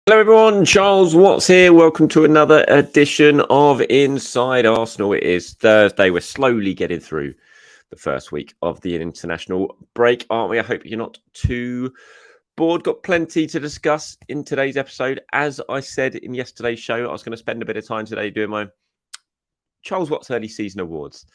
Hello everyone, Charles Watts here. Welcome to another edition of Inside Arsenal. It is Thursday. We're slowly getting through the first week of the international break, aren't we? I hope you're not too bored. Got plenty to discuss in today's episode. As I said in yesterday's show, I was going to spend a bit of time today doing my Charles Watts Early Season Awards.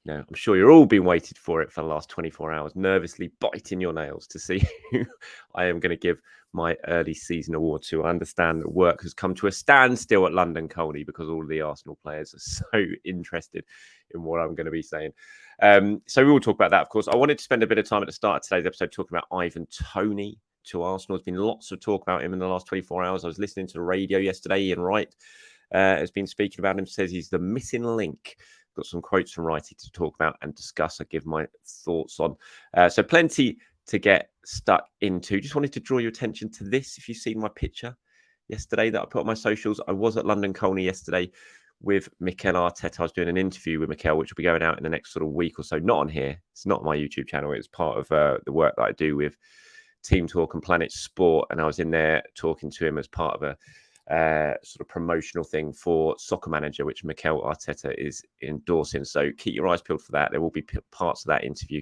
I'm sure you're all been waiting for it for the last 24 hours, nervously biting your nails to see who I am going to give my early season award to. I understand that work has come to a standstill at London Colney because all of the Arsenal players are so interested in what I'm going to be saying. So we will talk about that, of course. I wanted to spend a bit of time at the start of today's episode talking about Ivan Toney to Arsenal. There's been lots of talk about him in the last 24 hours. I was listening to the radio yesterday. Ian Wright has been speaking about him, says he's the missing link. Got some quotes from Wrighty to talk about and discuss. I give my thoughts on. So plenty to get stuck into. Just wanted to draw your attention to this. If you've seen my picture yesterday that I put on my socials, I was at London Colney yesterday with Mikel Arteta. I was doing an interview with Mikel, which will be going out in the next sort of week or so. Not on here. It's not on my YouTube channel. It's part of the work that I do with Team Talk and Planet Sport. And I was in there talking to him as part of a sort of promotional thing for Soccer Manager, which Mikel Arteta is endorsing. So keep your eyes peeled for that. There will be parts of that interview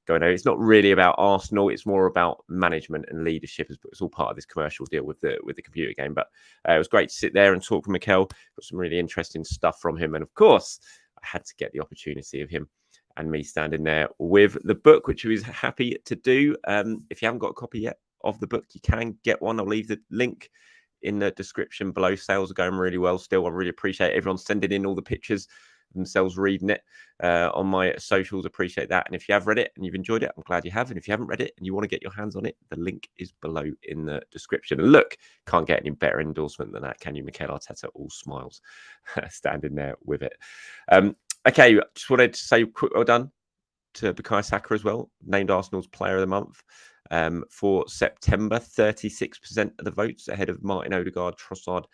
going on. It's not really about Arsenal. It's more about management and leadership. It's all part of this commercial deal with the computer game. But it was great to sit there and talk with Mikel. Got some really interesting stuff from him. And of course, I had to get the opportunity of him and me standing there with the book, which he was happy to do. If you haven't got a copy yet of the book, you can get one. I'll leave the link in the description below. Sales are going really well still. I really appreciate everyone sending in all the pictures of themselves reading it on my socials. Appreciate that. And if you have read it and you've enjoyed it, I'm glad you have. And if you haven't read it and you want to get your hands on it, the link is below in the description. And look, can't get any better endorsement than that, can you? Mikel Arteta, all smiles, standing there with it. Okay, just wanted to say quick well done to Bukayo Saka as well, named Arsenal's Player of the Month. For September, 36% of the votes ahead of Martin Odegaard, Trossard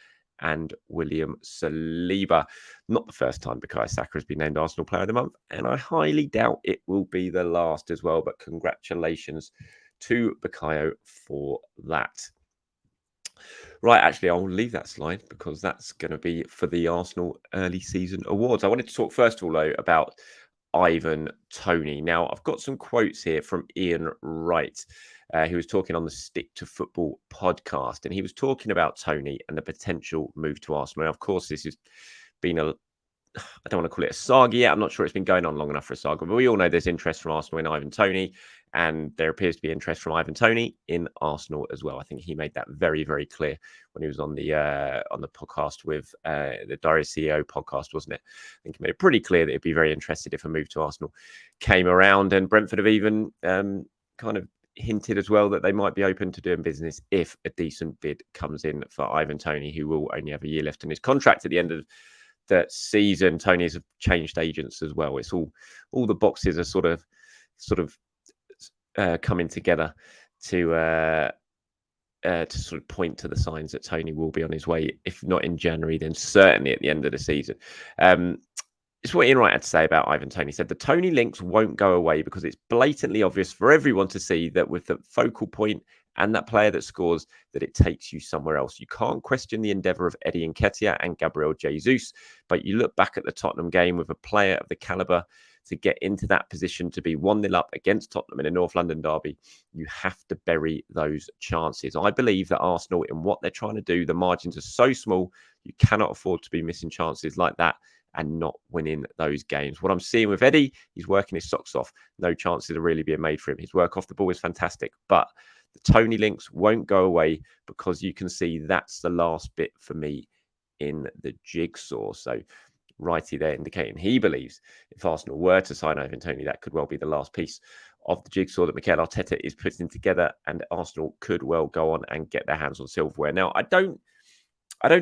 and William Saliba. Not the first time Bukayo Saka has been named Arsenal Player of the Month, and I highly doubt it will be the last as well, but congratulations to Bukayo for that. Right, actually, I'll leave that slide because that's going to be for the Arsenal Early Season Awards. I wanted to talk first of all, though, about Ivan Toney. Now, I've got some quotes here from Ian Wright, who was talking on the Stick to Football podcast, and he was talking about Toney and the potential move to Arsenal. Now, of course, this has been I don't want to call it a saga yet. I'm not sure it's been going on long enough for a saga, but we all know there's interest from Arsenal in Ivan Toney, and there appears to be interest from Ivan Toney in Arsenal as well. I think he made that very, very clear when he was on the podcast with the Diary CEO podcast, wasn't it? I think he made it pretty clear that he'd be very interested if a move to Arsenal came around, and Brentford have even kind of hinted as well that they might be open to doing business if a decent bid comes in for Ivan Toney, who will only have a year left in his contract at the end of that season. Toney's have changed agents as well. It's all the boxes are sort of coming together to sort of point to the signs that Toney will be on his way, if not in January, then certainly at the end of the season. It's what Ian Wright had to say about Ivan Toney. He said the Toney links won't go away because it's blatantly obvious for everyone to see that with the focal point and that player that scores, that it takes you somewhere else. You can't question the endeavour of Eddie Nketiah and Gabriel Jesus, but you look back at the Tottenham game with a player of the calibre to get into that position to be 1-0 up against Tottenham in a North London derby, you have to bury those chances. I believe that Arsenal, in what they're trying to do, the margins are so small, you cannot afford to be missing chances like that and not winning those games. What I'm seeing with Eddie, he's working his socks off. No chances are really being made for him. His work off the ball is fantastic, but the Toney links won't go away because you can see that's the last bit for me in the jigsaw. So Righty there indicating he believes if Arsenal were to sign Ivan Toney, that could well be the last piece of the jigsaw that Mikel Arteta is putting together, and Arsenal could well go on and get their hands on silverware. Now, I don't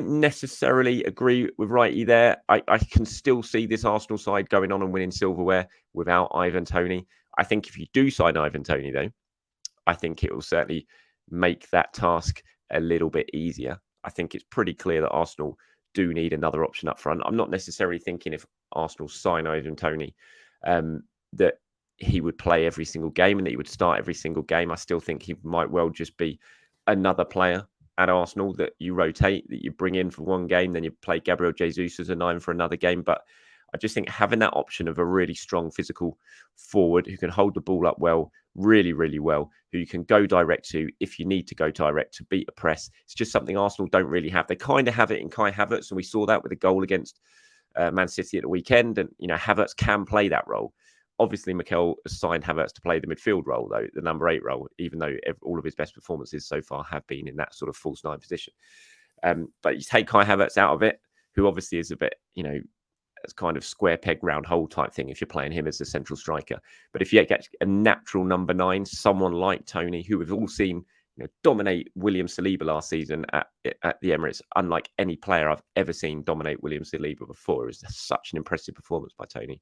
necessarily agree with Righty there. I can still see this Arsenal side going on and winning silverware without Ivan Toney. I think if you do sign Ivan Toney, though, I think it will certainly make that task a little bit easier. I think it's pretty clear that Arsenal do need another option up front. I'm not necessarily thinking if Arsenal sign Ivan Toney that he would play every single game and that he would start every single game. I still think he might well just be another player at Arsenal that you rotate, that you bring in for one game, then you play Gabriel Jesus as a 9 for another game. But I just think having that option of a really strong physical forward who can hold the ball up well, really, really well, who you can go direct to if you need to go direct to beat a press. It's just something Arsenal don't really have. They kind of have it in Kai Havertz, and we saw that with a goal against Man City at the weekend. And, Havertz can play that role. Obviously, Mikel assigned Havertz to play the midfield role, though, the number 8 role, even though all of his best performances so far have been in that sort of false 9 position. But you take Kai Havertz out of it, who obviously is a bit, it's kind of square peg round hole type thing if you're playing him as a central striker. But if you get a natural number 9, someone like Toney, who we've all seen dominate William Saliba last season at the Emirates, unlike any player I've ever seen dominate William Saliba before. It was such an impressive performance by Toney.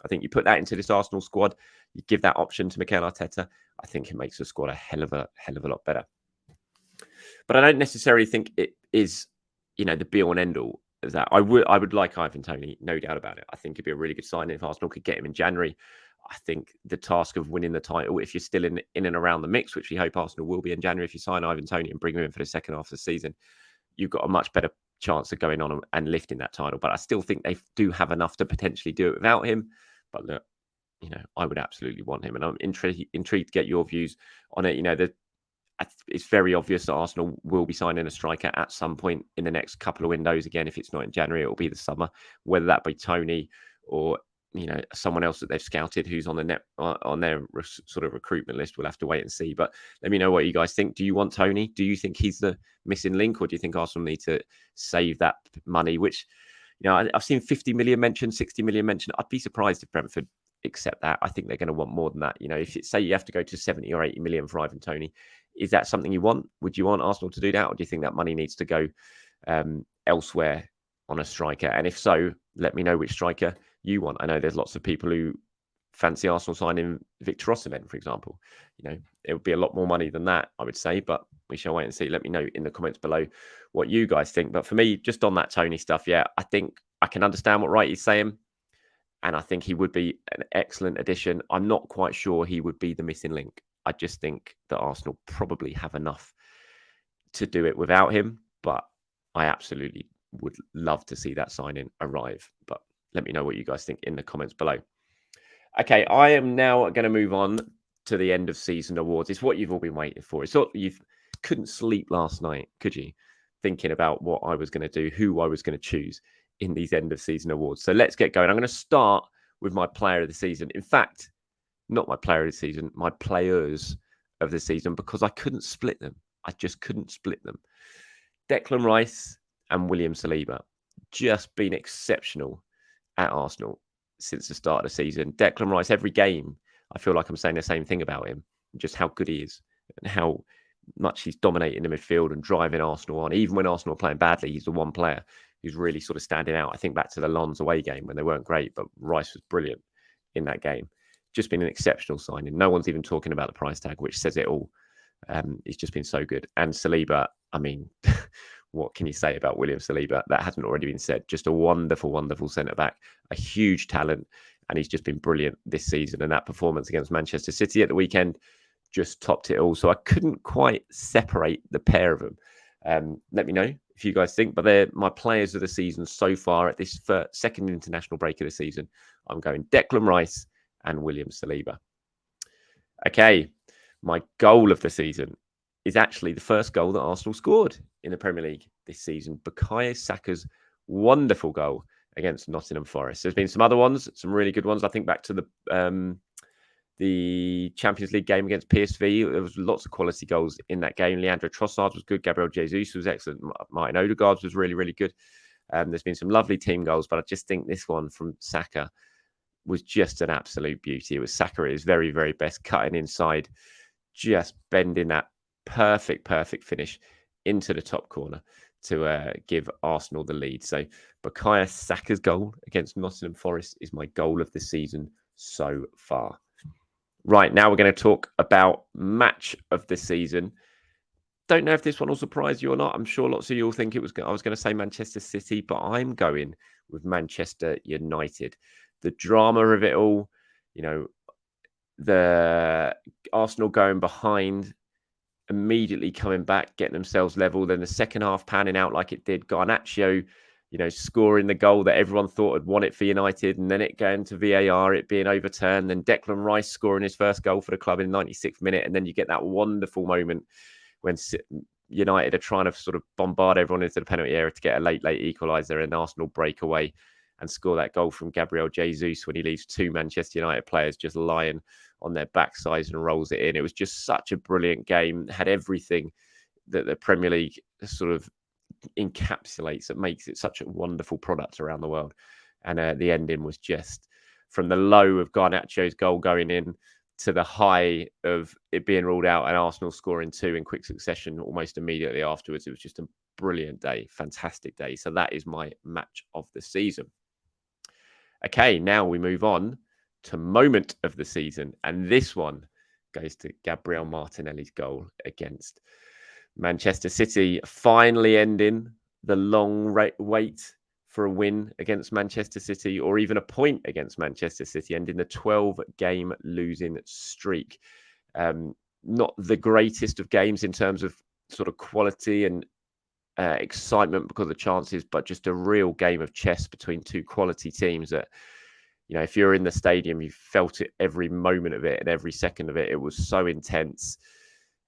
I think you put that into this Arsenal squad, you give that option to Mikel Arteta, I think it makes the squad a hell of a lot better. But I don't necessarily think it is, the be-all and end-all of that. I would like Ivan Toney, no doubt about it. I think it'd be a really good signing if Arsenal could get him in January. I think the task of winning the title, if you're still in and around the mix, which we hope Arsenal will be in January, if you sign Ivan Toney and bring him in for the second half of the season, you've got a much better chance of going on and lifting that title. But I still think they do have enough to potentially do it without him. But look, I would absolutely want him. And I'm intrigued to get your views on it. It's very obvious that Arsenal will be signing a striker at some point in the next couple of windows. Again, if it's not in January, it will be the summer, whether that be Toney or someone else that they've scouted who's on their sort of recruitment list. We'll have to wait and see. But let me know what you guys think. Do you want Toney? Do you think he's the missing link, or do you think Arsenal need to save that money? Which, I've seen 50 million mentioned, 60 million mentioned. I'd be surprised if Brentford accept that. I think they're going to want more than that. If say you have to go to 70 or 80 million for Ivan Toney, is that something you want? Would you want Arsenal to do that, or do you think that money needs to go elsewhere on a striker? And if so, let me know which striker you want. I know there's lots of people who fancy Arsenal signing Victor Osimhen, for example. It would be a lot more money than that, I would say, but we shall wait and see. Let me know in the comments below what you guys think. But for me, just on that Toney stuff, yeah, I think I can understand what Wright is saying, and I think he would be an excellent addition. I'm not quite sure he would be the missing link. I just think that Arsenal probably have enough to do it without him, but I absolutely would love to see that signing arrive. But let me know what you guys think in the comments below. Okay, I am now going to move on to the end of season awards. It's what you've all been waiting for. It's what you couldn't sleep last night, could you? Thinking about what I was going to do, who I was going to choose in these end of season awards. So let's get going. I'm going to start with my player of the season. In fact, not my player of the season, my players of the season, because I couldn't split them. I just couldn't split them. Declan Rice and William Saliba just been exceptional at Arsenal since the start of the season. Declan Rice, every game, I feel like I'm saying the same thing about him, just how good he is and how much he's dominating the midfield and driving Arsenal on. Even when Arsenal are playing badly, he's the one player who's really sort of standing out. I think back to the Lens away game when they weren't great, but Rice was brilliant in that game. Just been an exceptional signing. No one's even talking about the price tag, which says it all. He's just been so good. And Saliba, I mean, what can you say about William Saliba? That hasn't already been said. Just a wonderful, wonderful centre-back, a huge talent, and he's just been brilliant this season. And that performance against Manchester City at the weekend just topped it all. So I couldn't quite separate the pair of them. Let me know if you guys think, but they're my players of the season so far at this second international break of the season. I'm going Declan Rice and William Saliba. Okay, my goal of the season is actually the first goal that Arsenal scored in the Premier League this season. Bukayo Saka's wonderful goal against Nottingham Forest. There's been some other ones, some really good ones. I think back to the Champions League game against PSV. There was lots of quality goals in that game. Leandro Trossard was good. Gabriel Jesus was excellent. Martin Odegaard was really, really good. There's been some lovely team goals, but I just think this one from Saka was just an absolute beauty. It was Saka at his very, very best, cutting inside, just bending that perfect finish into the top corner to give Arsenal the lead. So Bukayo Saka's goal against Nottingham Forest is my goal of the season so far. Right, now we're going to talk about match of the season. Don't know if this one will surprise you or not. I'm sure lots of you will think I was going to say Manchester City, but I'm going with Manchester United. The drama of it all, the Arsenal going behind immediately coming back, getting themselves level. Then the second half panning out like it did. Garnacho, scoring the goal that everyone thought had won it for United, and then it going to VAR, it being overturned. Then Declan Rice scoring his first goal for the club in the 96th minute, and then you get that wonderful moment when United are trying to sort of bombard everyone into the penalty area to get a late equaliser, and Arsenal break away and score that goal from Gabriel Jesus when he leaves two Manchester United players just lying on their backsides and rolls it in. It was just such a brilliant game. Had everything that the Premier League sort of encapsulates that makes it such a wonderful product around the world. And the ending was just from the low of Garnacho's goal going in to the high of it being ruled out and Arsenal scoring two in quick succession almost immediately afterwards. It was just a brilliant day, fantastic day. So that is my match of the season. Okay, now we move on to moment of the season. And this one goes to Gabriel Martinelli's goal against Manchester City, finally ending the long wait for a win against Manchester City, or even a point against Manchester City, ending the 12-game losing streak. Not the greatest of games in terms of sort of quality and excitement because of the chances, but just a real game of chess between two quality teams that, if you're in the stadium, you felt it every moment of it and every second of it. It was so intense.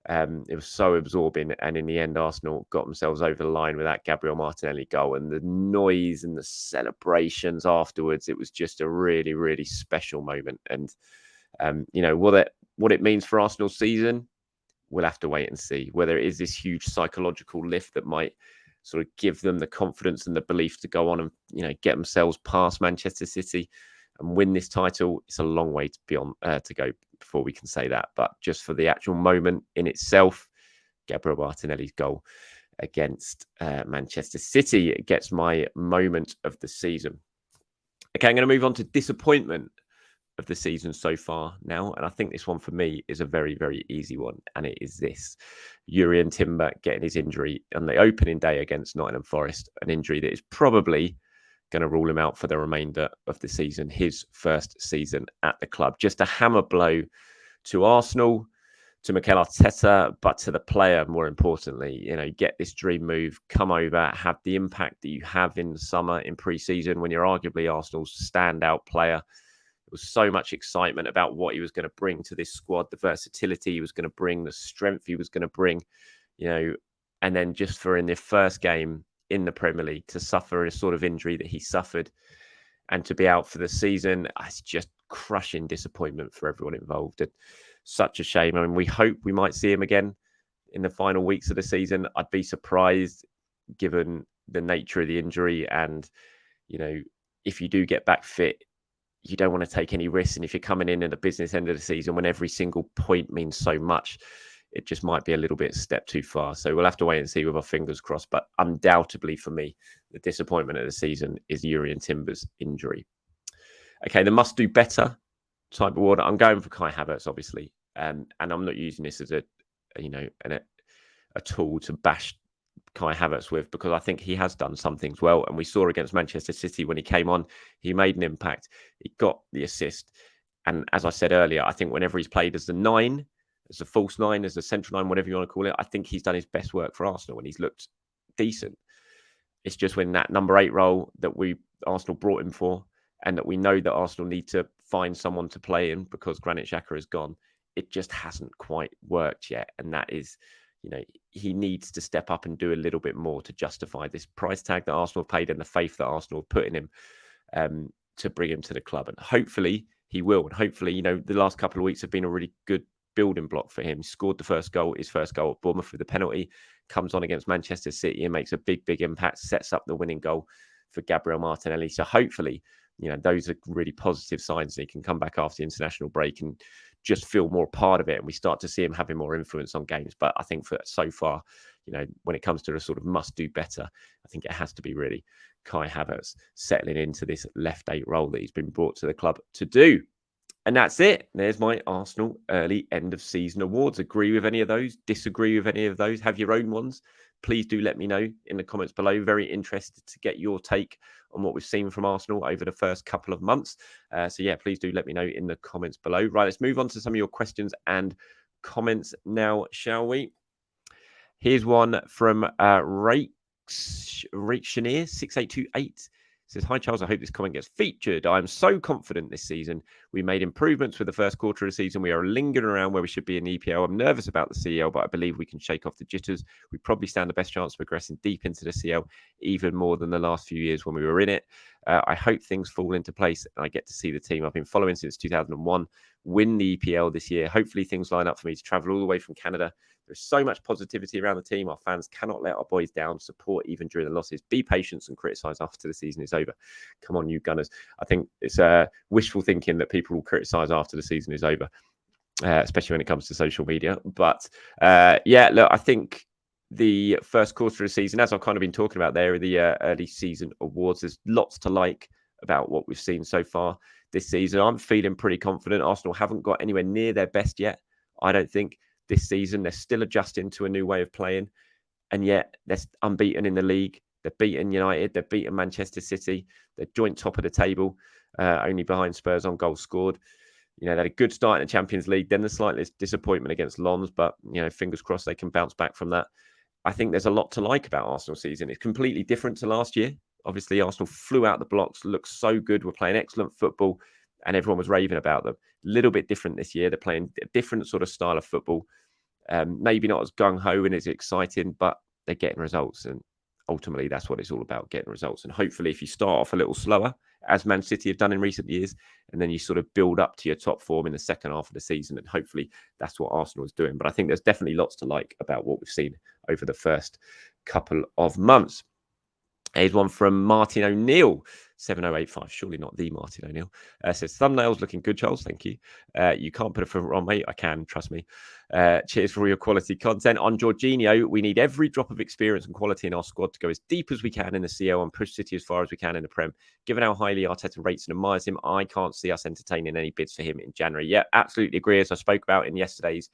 It was so absorbing. And in the end, Arsenal got themselves over the line with that Gabriel Martinelli goal, and the noise and the celebrations afterwards. It was just a really, really special moment. And, what it means for Arsenal's season, we'll have to wait and see. Whether it is this huge psychological lift that might sort of give them the confidence and the belief to go on and, get themselves past Manchester City and win this title. It's a long way to go before we can say that. But just for the actual moment in itself, Gabriel Martinelli's goal against Manchester City gets my moment of the season. Okay, I'm going to move on to disappointment of the season so far now. And I think this one for me is a very, very easy one. And it is this: Jurrien Timber getting his injury on the opening day against Nottingham Forest, an injury that is probably going to rule him out for the remainder of the season, his first season at the club. Just a hammer blow to Arsenal, to Mikel Arteta, but to the player, more importantly. Get this dream move, come over, have the impact that you have in the summer, in pre-season, when you're arguably Arsenal's standout player. There was so much excitement about what he was going to bring to this squad, the versatility he was going to bring, the strength he was going to bring, and then just for in the first game in the Premier League to suffer a sort of injury that he suffered and to be out for the season, it's just crushing disappointment for everyone involved. And such a shame. I mean, we hope we might see him again in the final weeks of the season. I'd be surprised given the nature of the injury. And, if you do get back fit, you don't want to take any risks. And if you're coming in at the business end of the season when every single point means so much, it just might be a little bit step too far. So we'll have to wait and see with our fingers crossed. But undoubtedly for me, the disappointment of the season is Jurrien Timber's injury. Okay, the must do better type of award. I'm going for Kai Havertz, obviously. And I'm not using this as a tool to bash Kai Havertz with, because I think he has done some things well. And we saw against Manchester City when he came on, he made an impact. He got the assist. And as I said earlier, I think whenever he's played as the 9, as a false 9, as a central 9, whatever you want to call it, I think he's done his best work for Arsenal and he's looked decent. It's just when that number 8 role that Arsenal brought him for, and that we know that Arsenal need to find someone to play in because Granit Xhaka has gone, it just hasn't quite worked yet. And that is, he needs to step up and do a little bit more to justify this price tag that Arsenal paid and the faith that Arsenal have put in him to bring him to the club. And hopefully he will. And hopefully, the last couple of weeks have been a really good building block for him. He scored his first goal at Bournemouth with the penalty, comes on against Manchester City and makes a big, big impact, sets up the winning goal for Gabriel Martinelli. So hopefully, those are really positive signs that he can come back after the international break and just feel more part of it. And we start to see him having more influence on games. But I think for so far, when it comes to a sort of must do better, I think it has to be really Kai Havertz settling into this left 8 role that he's been brought to the club to do. And that's it. There's my Arsenal early end of season awards. Agree with any of those? Disagree with any of those? Have your own ones? Please do let me know in the comments below. Very interested to get your take on what we've seen from Arsenal over the first couple of months. So yeah, please do let me know in the comments below. Right, let's move on to some of your questions and comments now, shall we? Here's one from Shanier 6828. Says, hi, Charles. I hope this comment gets featured. I am so confident this season. We made improvements with the first quarter of the season. We are lingering around where we should be in the EPL. I'm nervous about the CL, but I believe we can shake off the jitters. We probably stand the best chance of progressing deep into the CL, even more than the last few years when we were in it. I hope things fall into place and I get to see the team I've been following since 2001 win the EPL this year. Hopefully things line up for me to travel all the way from Canada. There's so much positivity around the team. Our fans cannot let our boys down. Support even during the losses. Be patient and criticise after the season is over. Come on, you Gunners. I think it's wishful thinking that people will criticise after the season is over, especially when it comes to social media. But yeah, look, I think the first quarter of the season, as I've kind of been talking about there, the early season awards, there's lots to like about what we've seen so far this season. I'm feeling pretty confident. Arsenal haven't got anywhere near their best yet, I don't think. This season, they're still adjusting to a new way of playing, and yet they're unbeaten in the league. They've beaten United, they've beaten Manchester City, they're joint top of the table, only behind Spurs on goals scored. You know, they had a good start in the Champions League, then the slightest disappointment against Lens, but, you know, fingers crossed they can bounce back from that. I think there's a lot to like about Arsenal season. It's completely different to last year. Obviously, Arsenal flew out the blocks, looked so good, were playing excellent football, and everyone was raving about them. A little bit different this year. They're playing a different sort of style of football. Maybe not as gung-ho and as exciting, but they're getting results. And ultimately, that's what it's all about, getting results. And hopefully, if you start off a little slower, as Man City have done in recent years, and then you sort of build up to your top form in the second half of the season, and hopefully that's what Arsenal is doing. But I think there's definitely lots to like about what we've seen over the first couple of months. Here's one from Martin O'Neill, 7085. Surely not the Martin O'Neill. Says, thumbnails looking good, Charles. Thank you. You can't put a filter on, mate. I can, trust me. Cheers for all your quality content. On Jorginho, we need every drop of experience and quality in our squad to go as deep as we can in the CL and push City as far as we can in the Prem. Given how highly Arteta rates and admires him, I can't see us entertaining any bids for him in January. Yeah, absolutely agree. As I spoke about in yesterday's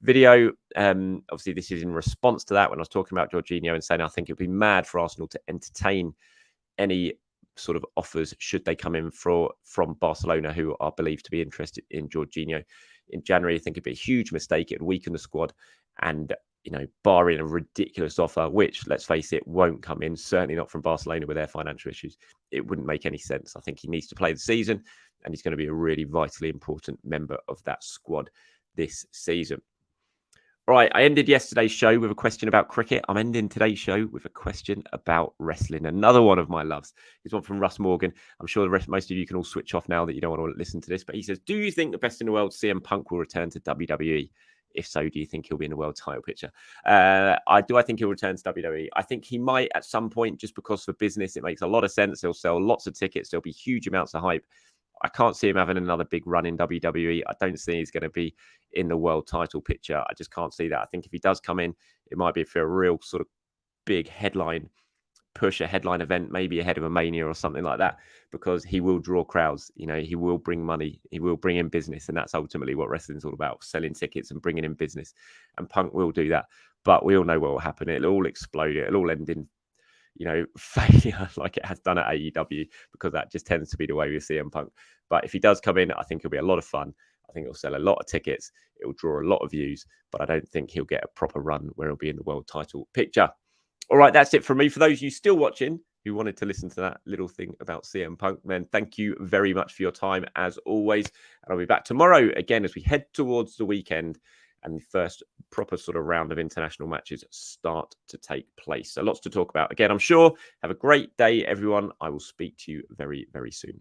video, obviously this is in response to that when I was talking about Jorginho and saying I think it'd be mad for Arsenal to entertain any sort of offers should they come in from Barcelona, who are believed to be interested in Jorginho in January. I think it'd be a huge mistake. It'd weaken the squad, and you know, barring a ridiculous offer, which let's face it, won't come in, certainly not from Barcelona with their financial issues, it wouldn't make any sense. I think he needs to play the season, and he's going to be a really vitally important member of that squad this season. All right, I ended yesterday's show with a question about cricket. I'm ending today's show with a question about wrestling. Another one of my loves is one from Russ Morgan. I'm sure most of you can all switch off now that you don't want to listen to this. But he says, do you think the best in the world, CM Punk, will return to WWE? If so, do you think he'll be in the world title picture? I think he'll return to WWE. I think he might at some point, just because for business, it makes a lot of sense. He'll sell lots of tickets. There'll be huge amounts of hype. I can't see him having another big run in WWE. I don't see he's going to be in the world title picture. I just can't see that. I think if he does come in, it might be for a real sort of big headline push, a headline event, maybe ahead of a Mania or something like that, because he will draw crowds. You know, he will bring money, he will bring in business, and that's ultimately what wrestling's all about: selling tickets and bringing in business. And Punk will do that, but we all know what will happen. It'll all explode. It'll all end in, you know, failure like it has done at AEW, because that just tends to be the way we see CM Punk. But if he does come in, I think it'll be a lot of fun. I think it'll sell a lot of tickets. It will draw a lot of views, but I don't think he'll get a proper run where he'll be in the world title picture. All right, that's it from me. For those of you still watching who wanted to listen to that little thing about CM Punk, then thank you very much for your time as always. And I'll be back tomorrow again as we head towards the weekend and the first proper sort of round of international matches start to take place. So lots to talk about. Again, I'm sure. Have a great day, everyone. I will speak to you very, very soon.